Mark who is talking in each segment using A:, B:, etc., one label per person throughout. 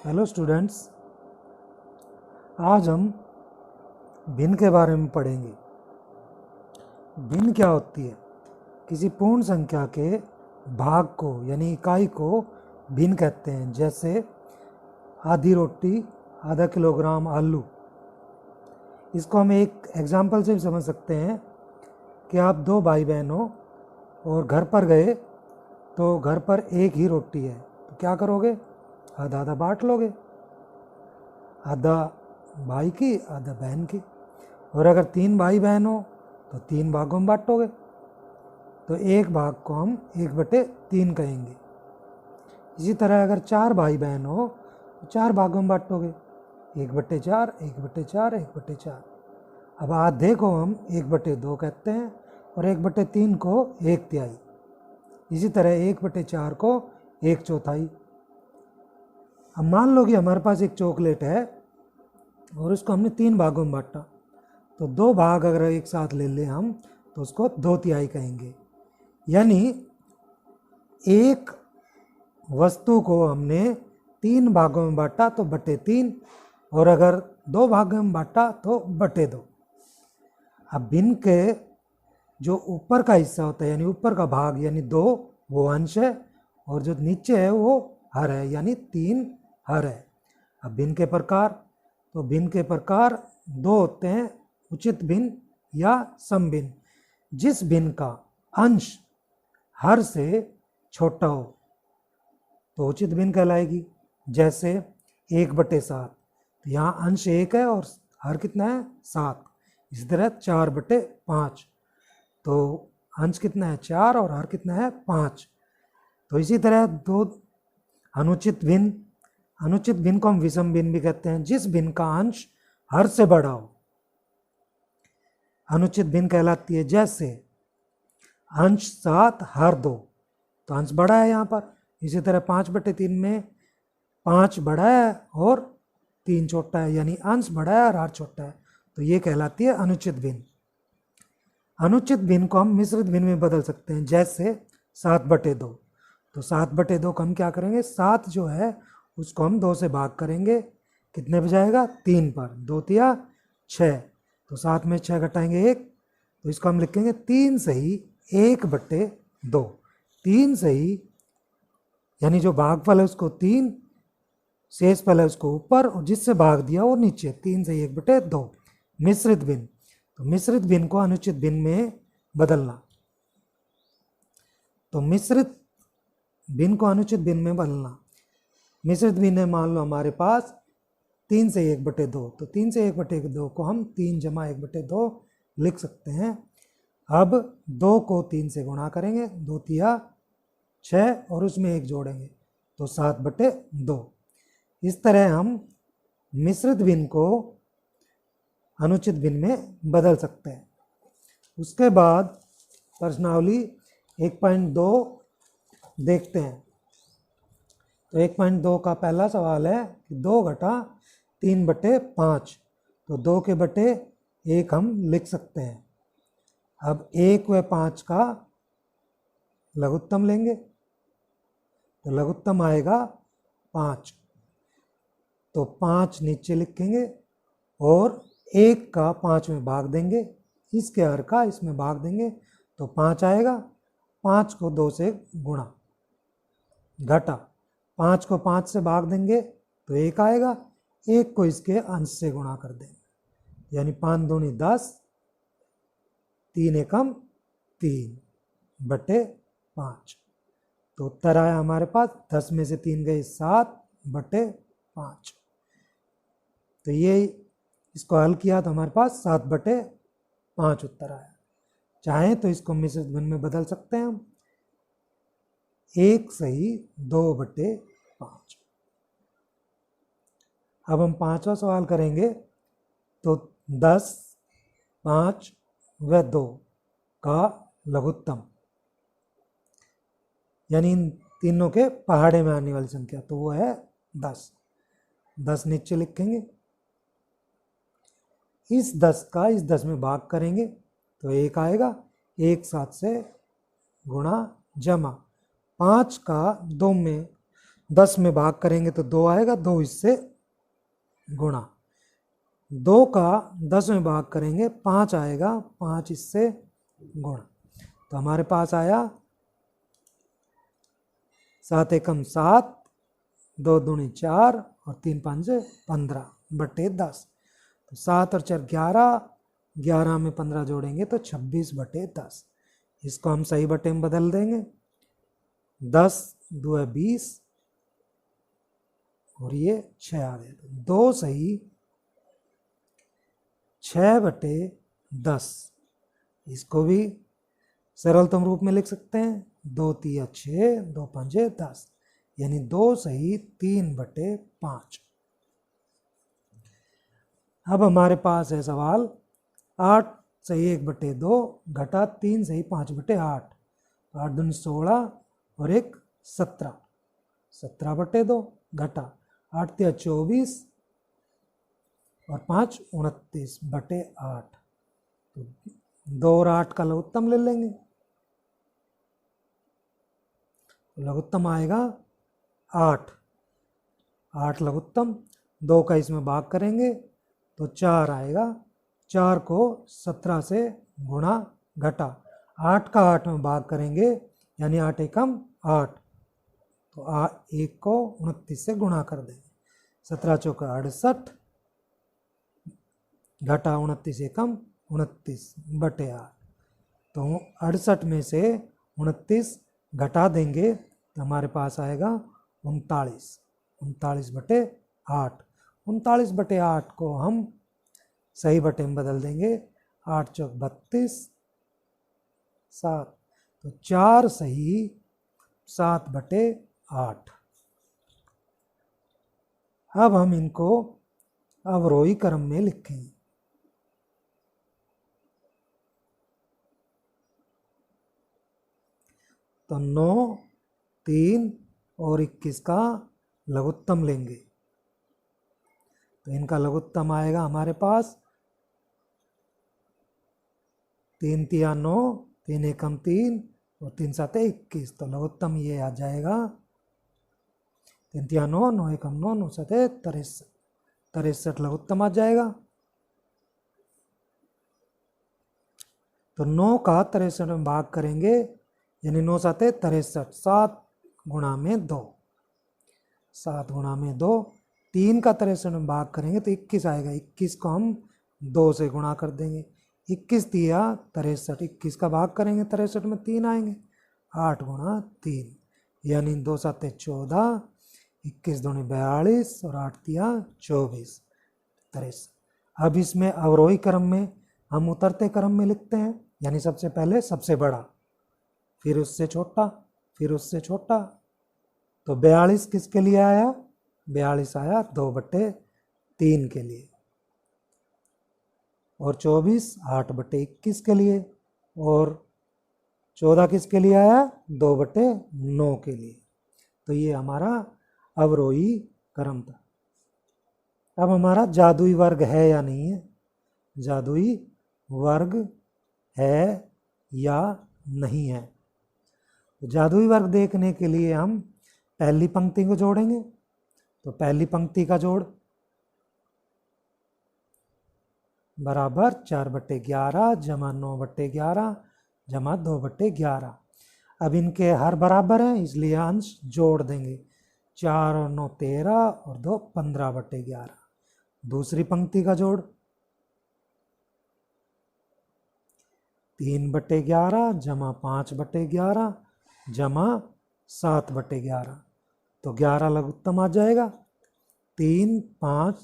A: Hello students, आज हम भिन्न के बारे में पढ़ेंगे। भिन्न क्या होती है? किसी पूर्ण संख्या के भाग को यानी इकाई को भिन्न कहते हैं। जैसे आधी रोटी, आधा किलोग्राम आलू। इसको हम एक एग्जाम्पल से भी समझ सकते हैं कि आप दो भाई बहन हो और घर पर गए तो घर पर एक ही रोटी है, तो क्या करोगे? आधा आधा बांट लोगे, आधा भाई की आधा बहन की। और अगर 3 भाई बहन हो तो 3 भागों में बांटोगे, तो एक भाग को हम 1/3 कहेंगे। इसी तरह अगर 4 भाई बहन हो तो 4 भागों में बांटोगे, 1/4, 1/4, 1/4। अब आधे को हम 1/2 कहते हैं और 1/3 को 1/3। इसी तरह 1/4 को 1/4। अब मान लो कि हमारे पास एक चॉकलेट है और उसको हमने 3 भागों में बांटा, तो 2 भाग अगर एक साथ ले लें हम तो उसको 2/3 कहेंगे। यानी एक वस्तु को हमने 3 भागों में बांटा तो 3/, और अगर 2 भागों में बांटा तो 2/2। अब भिन्न के जो ऊपर का हिस्सा होता है यानी ऊपर का भाग यानी 2, वो अंश है, और जो नीचे है वो हर है यानी 3 हर है। अब भिन्न के प्रकार, तो भिन्न के प्रकार 2 होते हैं, उचित भिन्न या समभिन्न। जिस भिन्न का अंश हर से छोटा हो तो उचित भिन्न कहलाएगी। जैसे 1/7, तो यहाँ अंश 1 है और हर कितना है? 7। इसी तरह 4/5, तो अंश कितना है? 4 और हर कितना है? 5। तो इसी तरह 2 अनुचित भिन्न। अनुचित भिन्न को हम विषम भिन्न भी कहते हैं। जिस भिन्न का अंश हर से बड़ा हो अनुचित भिन्न कहलाती है। जैसे अंश 7 हर 2, तो अंश बड़ा है यहाँ पर। इसी तरह 5/3 में 5 बड़ा है और 3 छोटा है, यानी अंश बड़ा है और हर छोटा है, तो ये कहलाती है अनुचित भिन्न। अनुचित भिन्न को हम मिश्रित भिन्न में बदल सकते हैं। जैसे 7/2, तो 7/2 को हम क्या करेंगे? 7 जो है उसको हम 2 से भाग करेंगे, कितने पे जाएगा? 3 पर। 2 तिया 6, तो 7 में 6 घटाएंगे 1, तो इसको हम लिखेंगे 3 सही 1/2। 3 सही यानी जो भागफल है उसको 3, शेष फल है उसको ऊपर, और जिससे भाग दिया वो नीचे। 3 सही 1/2। मिश्रित भिन्न, तो मिश्रित भिन्न को अनुचित भिन्न में बदलना। तो मिश्रित भिन्न को अनुचित भिन्न में बदलना। मिश्रित भिन्न है, मान लो हमारे पास 3 से 1/2, तो 3 से 1/2 को हम 3 जमा 1/2 लिख सकते हैं। अब 2 को 3 से गुणा करेंगे, 2 तिया 6 और उसमें 1 जोड़ेंगे तो 7/2। इस तरह हम मिश्रित भिन्न को अनुचित भिन्न में बदल सकते हैं। उसके बाद प्रश्नावली 1.2 देखते हैं। तो 1.2 का पहला सवाल है कि 2 घटा 3/5, तो 2 के बटे 1 हम लिख सकते हैं। अब 1 व 5 का लघुत्तम लेंगे, तो लघुत्तम आएगा 5, तो 5 नीचे लिखेंगे और 1 का 5 में भाग देंगे, इसके हर का इसमें भाग देंगे तो 5 आएगा। 5 को 2 से गुणा, घटा 5 को 5 से भाग देंगे तो 1 आएगा। 1 को इसके अंश से गुणा कर देंगे, यानी 5 दूनी 10, 3 एकम 3/5, तो उत्तर आया हमारे पास 10 में से 3 गए 7/5। तो ये इसको हल किया तो हमारे पास 7/5 उत्तर आया। चाहें तो इसको मिश्रित भिन्न में बदल सकते हैं हम, 1 सही 2/5। अब हम 5वां सवाल करेंगे। तो 10, 5 व 2 का लघुत्तम, यानी इन तीनों के पहाड़े में आने वाली संख्या, तो वो है 10। 10 नीचे लिखेंगे, इस 10 का इस 10 में भाग करेंगे तो 1 आएगा। 1 7 से गुणा जमा 5 का 2 में 10 में भाग करेंगे तो 2 आएगा, 2 इससे गुणा, 2 का 10 में भाग करेंगे 5 आएगा, 5 इससे गुणा। तो हमारे पास आया 7 एकम 7, 2 दूनी 4 और 3 पंजे 15 बटे 10। तो 7 और 4 11, 11 में 15 जोड़ेंगे तो 26 बटे 10। इसको हम सही बटे में बदल देंगे, 10 2 है 20 और ये 6 आ गए, तो 2 सही 6 बटे 10। इसको भी सरलतम रूप में लिख सकते हैं, 2 तिया 6, 2 पंजे 10, यानी 2 सही 3 बटे 5। अब हमारे पास है सवाल 8 सही 1 बटे 2 घटा 3 सही 5 बटे 8, 8 दूनी 16 और 1 17, 17 बटे 2 घटा 8 तिया 24 और 5 29 बटे 8। तो 2 और 8 का लघुत्तम ले लेंगे, लघुत्तम आएगा 8, 8 लघुत्तम, 2 का इसमें भाग करेंगे तो 4 आएगा, 4 को 17 से गुणा घटा, 8 का 8 में भाग करेंगे यानी 8 एकम 8, तो 1 को 29 से गुणा कर देंगे, 17 चौका 68 घटा 29 एकम 29 बटे 8। तो 68 में से 29 घटा देंगे तो हमारे पास आएगा 39, 39 बटे 8। 39 बटे 8 को हम सही बटे में बदल देंगे, 8 चौक 32 7, तो 4 सही 7 बटे 8। अब हम इनको अवरोही क्रम में लिखेंगे। तो 9, 3 और 21 का लघुत्तम लेंगे, तो इनका लघुत्तम आएगा हमारे पास 3 तिया 9, 3 एकम 3 और 3 साते 21, तो लघुत्तम ये आ जाएगा 3 तिया 9, 9 एकम 9, 9 साते 63, 63 लघुत्तम आ जाएगा। तो 9 का 63 में भाग करेंगे यानी 9 साते 63, 7 गुणा में 2, 7 गुणा में 2, 3 का 63 में भाग करेंगे तो 21 आएगा, 21 को हम 2 से गुणा कर देंगे, 21 तिया 63, 21 का भाग करेंगे 63 में 3 आएंगे, 8 गुणा 3 यानी 2 साते 14, 21 दूनी 42 और 8 तिया 24, 63। अब इसमें अवरोही क्रम में हम उतरते क्रम में लिखते हैं, यानी सबसे पहले सबसे बड़ा, फिर उससे छोटा, फिर उससे छोटा। तो 42 किसके लिए आया, 42 आया 2 बटे 3 के लिए, और 24 8 बटे 21 के लिए, और 14 किसके लिए आया, 2 बटे 9 के लिए। तो ये हमारा अवरोही क्रम था। अब हमारा जादुई वर्ग है या नहीं है, जादुई वर्ग है या नहीं है। तो जादुई वर्ग देखने के लिए हम पहली पंक्ति को जोड़ेंगे, तो पहली पंक्ति का जोड़ बराबर 4 बटे 11 जमा 9 बटे 11 जमा 2 बटे 11। अब इनके हर बराबर हैं इसलिए अंश जोड़ देंगे, 4 और 9 13 और 2 15 बटे 11। दूसरी पंक्ति का जोड़ 3 बटे 11 जमा 5 बटे 11 जमा 7 बटे 11, तो 11 लघुत्तम आ जाएगा, 3 5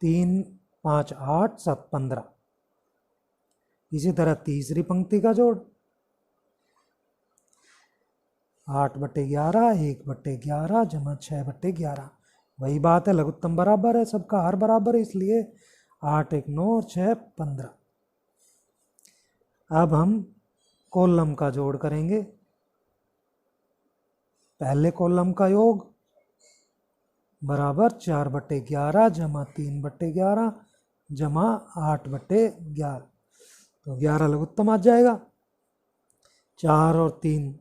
A: 3 5 8 7 15। इसी तरह तीसरी पंक्ति का जोड़ 8 बटे 11 1 बटे 11 जमा 6 बटे 11। वही बात है, लघुत्तम बराबर है, सबका हर बराबर है इसलिए 8 1 9 और 6 15। अब हम कॉलम का जोड़ करेंगे, पहले कॉलम का योग बराबर 4 बटे 11 जमा 3 बटे 11 जमा 8 बटे 11, तो 11 लघुत्तम आ जाएगा, 4 और 3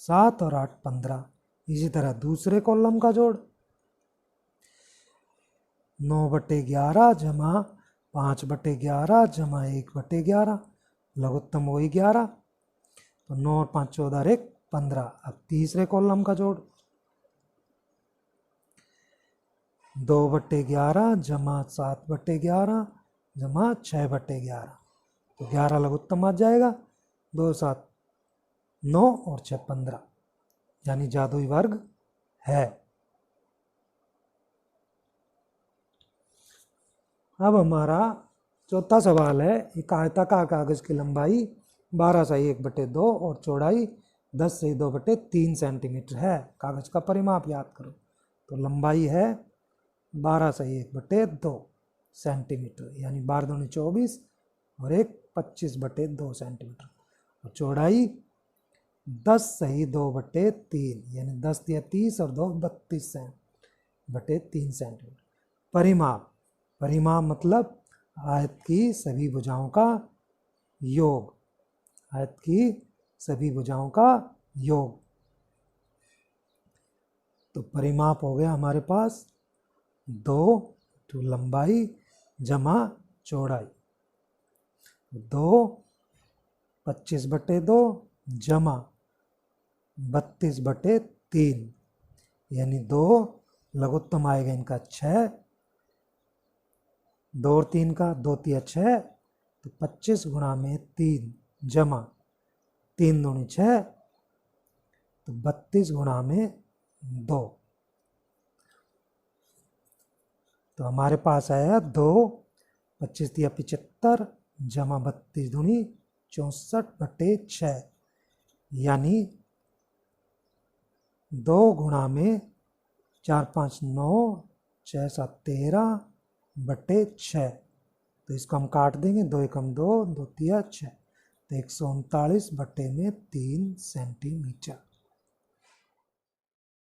A: 7 और 8 15। इसी तरह दूसरे कॉलम का जोड़ 9/11 जमा 5/11 जमा 1/11, लघुत्तम वही 11। तो 9 और 5 14 और 1 15। अब तीसरे कॉलम का जोड़ 2/11 जमा 7/11 जमा 6/11। तो 11 लघुत्तम आ जाएगा, 2 7 9 और 6 15, यानी जादुई वर्ग है। अब हमारा चौथा सवाल है, एक आयताकार कागज की लंबाई 12/1/2 और चौड़ाई 10/2/3 सेंटीमीटर है। कागज का परिमाप याद करो। तो लंबाई है 12/1/2 सेंटीमीटर, यानी 12 दूनी 24 और 1 25/2 सेंटीमीटर। और चौड़ाई 10/2/3, यानी 10 या 30 और 2 32/3 सेंटीमीटर। परिमाप, परिमाप मतलब आयत की सभी भुजाओं का योग, आयत की सभी भुजाओं का योग। तो परिमाप हो गया हमारे पास 2 लंबाई जमा चौड़ाई, 2 25/2 जमा 32/3, यानी 2 लघुत्तम आएगा इनका 6, 2 और 3 का 2 तिया 6, तो 25 गुणा में 3 जमा 3 दूनी 6, तो 32 गुणा में 2। तो हमारे पास आया 2 25 तिया 75 जमा 32 दूनी 64/6, यानी 2 गुणा में 4 5 9 6 7 13/6। तो इसको हम काट देंगे, 2 एकम 2 2 तिया 6, तो 139/3 सेंटीमीटर।